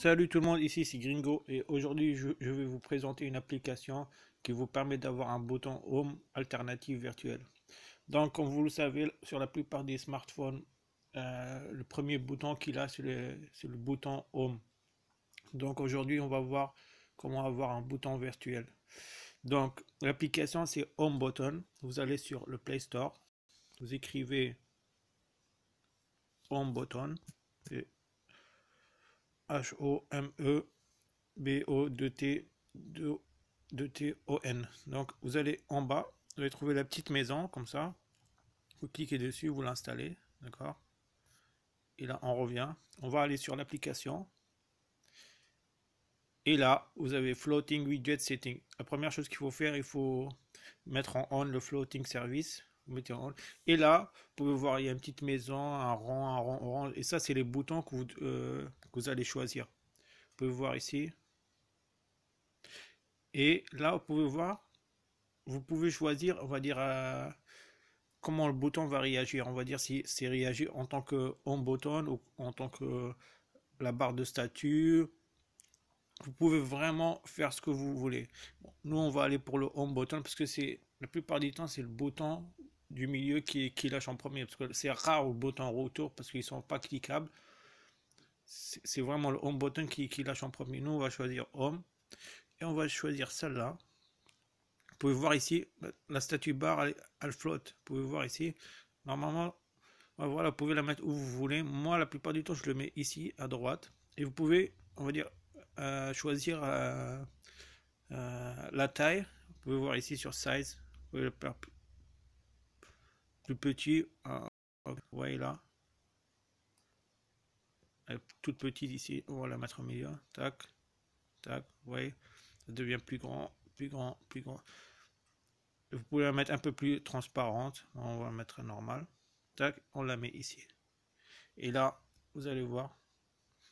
Salut tout le monde, ici c'est Gringo et aujourd'hui je vais vous présenter une application qui vous permet d'avoir un bouton Home alternatif virtuel. Donc comme vous le savez, sur la plupart des smartphones, le premier bouton qu'il a c'est le bouton Home. Donc aujourd'hui on va voir comment avoir un bouton virtuel. Donc l'application c'est Home Button, vous allez sur le Play Store, vous écrivez Home Button, H-O-M-E-B-O-2-T-2-T-O-N. Donc vous allez en bas, vous allez trouver la petite maison comme ça. Vous cliquez dessus, vous l'installez, d'accord. Et là on revient. On va aller sur l'application. Et là vous avez Floating Widget Setting. La première chose qu'il faut faire, il faut mettre en on le Floating Service. Vous mettez en on. Et là, vous pouvez voir, il y a une petite maison, un rond orange. Et ça, c'est les boutons que vous allez choisir. Vous pouvez voir ici. Et là, vous pouvez choisir, on va dire, comment le bouton va réagir. On va dire si c'est réagi en tant que home button ou en tant que la barre de statut. Vous pouvez vraiment faire ce que vous voulez. Bon, nous, on va aller pour le home button parce que c'est la plupart du temps, c'est le bouton du milieu qui lâche en premier. Parce que c'est rare le bouton retour parce qu'ils ne sont pas cliquables. C'est vraiment le home button qui lâche en premier. Nous, on va choisir home et on va choisir celle-là. Vous pouvez voir ici, la statue barre, elle flotte. Vous pouvez voir ici. Normalement, voilà, vous pouvez la mettre où vous voulez. Moi, la plupart du temps, je le mets ici, à droite. Et vous pouvez, on va dire, choisir la taille. Vous pouvez voir ici sur Size. Vous pouvez le faire plus petit. Vous voyez là. Elle est toute petite ici. On va la mettre au milieu. Tac, tac, vous voyez. Ça devient plus grand, plus grand, plus grand. Vous pouvez la mettre un peu plus transparente. On va la mettre normale. Tac, on la met ici. Et là, vous allez voir.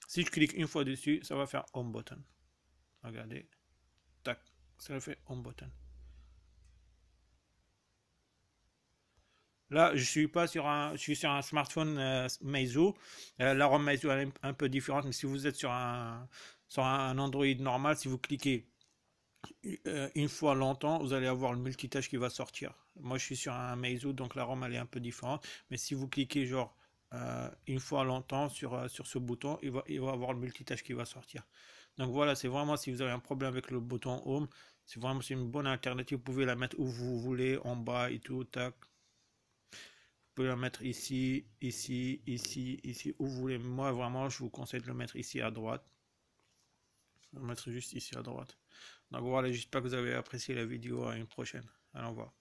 Si je clique une fois dessus, ça va faire Home Button. Regardez. Tac, ça fait Home Button. Là, je suis pas sur je suis sur un smartphone Meizu. La ROM Meizu est un peu différente, mais si vous êtes sur un Android normal, si vous cliquez une fois longtemps, vous allez avoir le multitâche qui va sortir. Moi, je suis sur un Meizu, donc la ROM elle est un peu différente. Mais si vous cliquez genre une fois longtemps sur ce bouton, il va avoir le multitâche qui va sortir. Donc voilà, c'est vraiment si vous avez un problème avec le bouton Home, c'est vraiment une bonne alternative. Vous pouvez la mettre où vous voulez, en bas et tout, tac. Vous pouvez la mettre ici, ici, ici, ici, où vous voulez. Moi, vraiment, je vous conseille de le mettre ici à droite. Je vais le mettre juste ici à droite. Donc voilà, j'espère que vous avez apprécié la vidéo. À une prochaine. Allons voir.